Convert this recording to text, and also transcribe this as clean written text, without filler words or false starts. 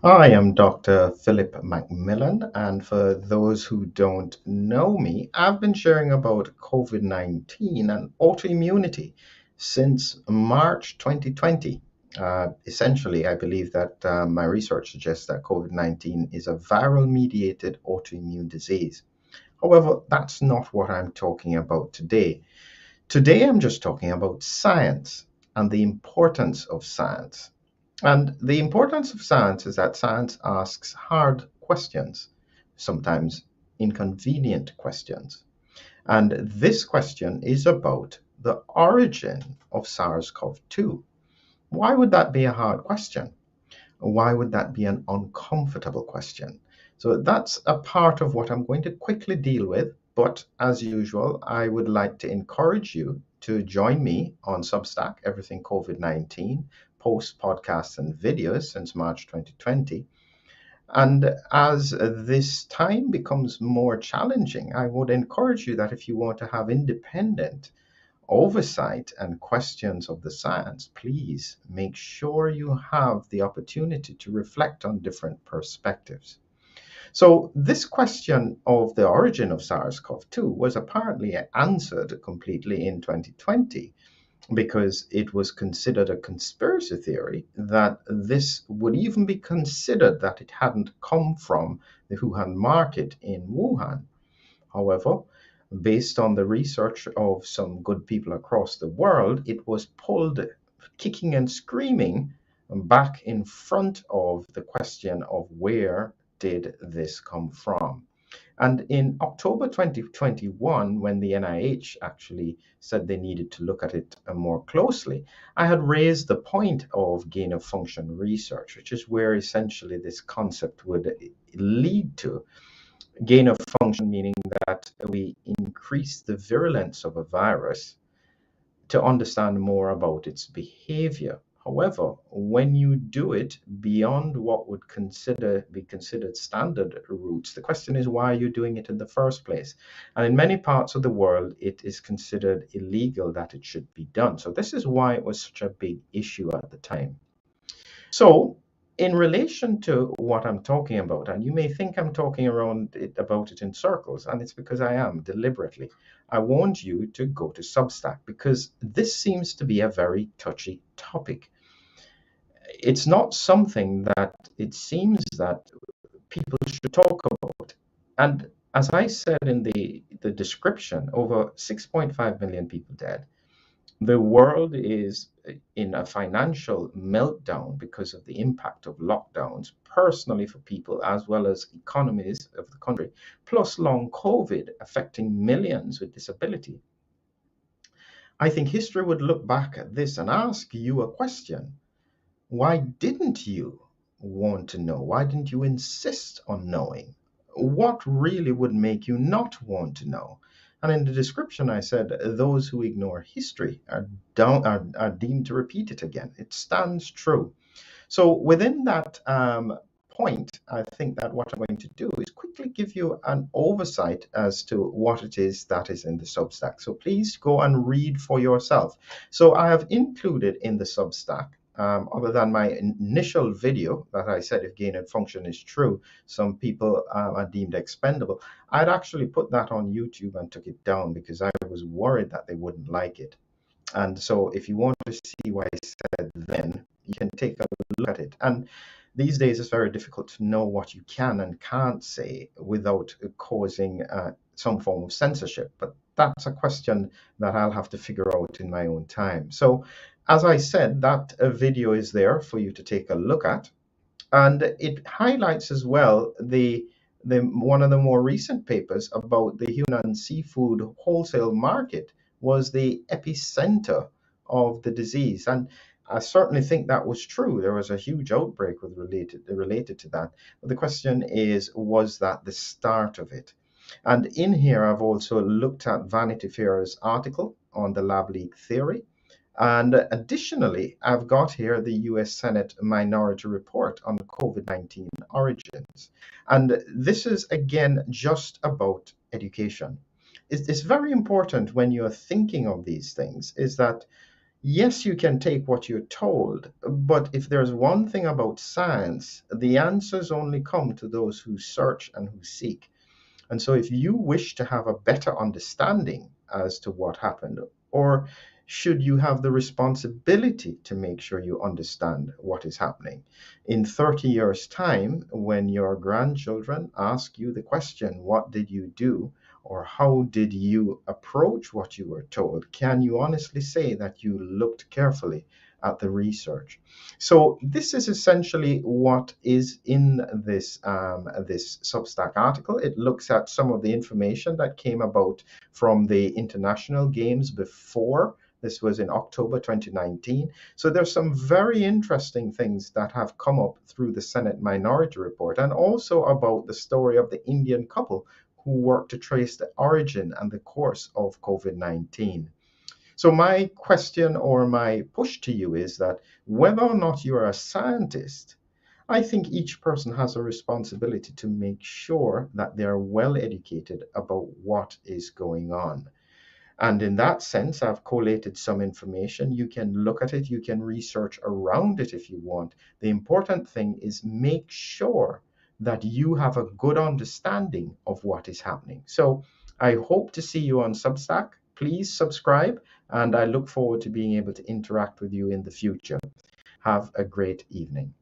I am Dr. Philip Macmillan, and for those who don't know me, I've been sharing about COVID-19 and autoimmunity since March 2020. Essentially, I believe that my research suggests that COVID-19 is a viral mediated autoimmune disease. However, that's not what I'm talking about today. Today, I'm just talking about science and the importance of science. And the importance of science is that science asks hard questions, sometimes inconvenient questions. And this question is about the origin of SARS-CoV-2. Why would that be a hard question? Why would that be an uncomfortable question? So that's a part of what I'm going to quickly deal with. But as usual, I would like to encourage you to join me on Substack, Everything COVID-19, post podcasts and videos since March 2020. And as this time becomes more challenging, I would encourage you that if you want to have independent oversight and questions of the science, please make sure you have the opportunity to reflect on different perspectives. So, this question of the origin of SARS-CoV-2 was apparently answered completely in 2020 because it was considered a conspiracy theory that this would even be considered that it hadn't come from the Wuhan market in Wuhan. However, based on the research of some good people across the world, it was pulled kicking and screaming back in front of the question of where did this come from. And in October 2021, when the NIH actually said they needed to look at it more closely, I had raised the point of gain of function research, which is where essentially this concept would lead to. Gain of function meaning that we increase the virulence of a virus to understand more about its behavior. However, when you do it beyond what would be considered standard routes, the question is why are you doing it in the first place? And in many parts of the world, it is considered illegal that it should be done. So this is why it was such a big issue at the time. So, in relation to what I'm talking about, and you may think I'm talking about it in circles, and it's because I am deliberately. I want you to go to Substack because this seems to be a very touchy topic. It's not something that it seems that people should talk about. And as I said in the description, over 6.5 million people dead. The world is in a financial meltdown because of the impact of lockdowns, personally for people as well as economies of the country, plus long COVID affecting millions with disability. I think history would look back at this and ask you a question. Why didn't you want to know? Why didn't you insist on knowing? What really would make you not want to know? And in the description, I said those who ignore history are deemed to repeat it again. It stands true. So within that point, I think that what I'm going to do is quickly give you an oversight as to what it is that is in the Substack. So please go and read for yourself. So I have included in the Substack, other than my initial video that I said if gain and function is true, some people are deemed expendable. I'd actually put that on YouTube and took it down because I was worried that they wouldn't like it. And so if you want to see what I said then, you can take a look at it. And these days it's very difficult to know what you can and can't say without causing some form of censorship. But that's a question that I'll have to figure out in my own time. So as I said, that video is there for you to take a look at. And it highlights as well the one of the more recent papers about the Hunan seafood wholesale market was the epicenter of the disease. And I certainly think that was true. There was a huge outbreak related to that. But the question is, was that the start of it? And in here, I've also looked at Vanity Fair's article on the lab leak theory. And additionally, I've got here the US Senate Minority Report on COVID-19 origins. And this is, again, just about education. It's very important when you're thinking of these things is that Yes, you can take what you're told, but if there's one thing about science, the answers only come to those who search and who seek. And so, if you wish to have a better understanding as to what happened, or should you have the responsibility to make sure you understand what is happening? In 30 years' time, when your grandchildren ask you the question, what did you do? Or how did you approach what you were told? Can you honestly say that you looked carefully at the research? So this is essentially what is in this Substack article. It looks at some of the information that came about from the international games before. This was in October 2019. So there's some very interesting things that have come up through the Senate Minority Report, and also about the story of the Indian couple who worked to trace the origin and the course of COVID-19. So, my question or my push to you is that whether or not you're a scientist, I think each person has a responsibility to make sure that they're well educated about what is going on. And in that sense, I've collated some information. You can look at it, you can research around it if you want. The important thing is make sure that you have a good understanding of what is happening. So I hope to see you on Substack. Please subscribe, and I look forward to being able to interact with you in the future. Have a great evening.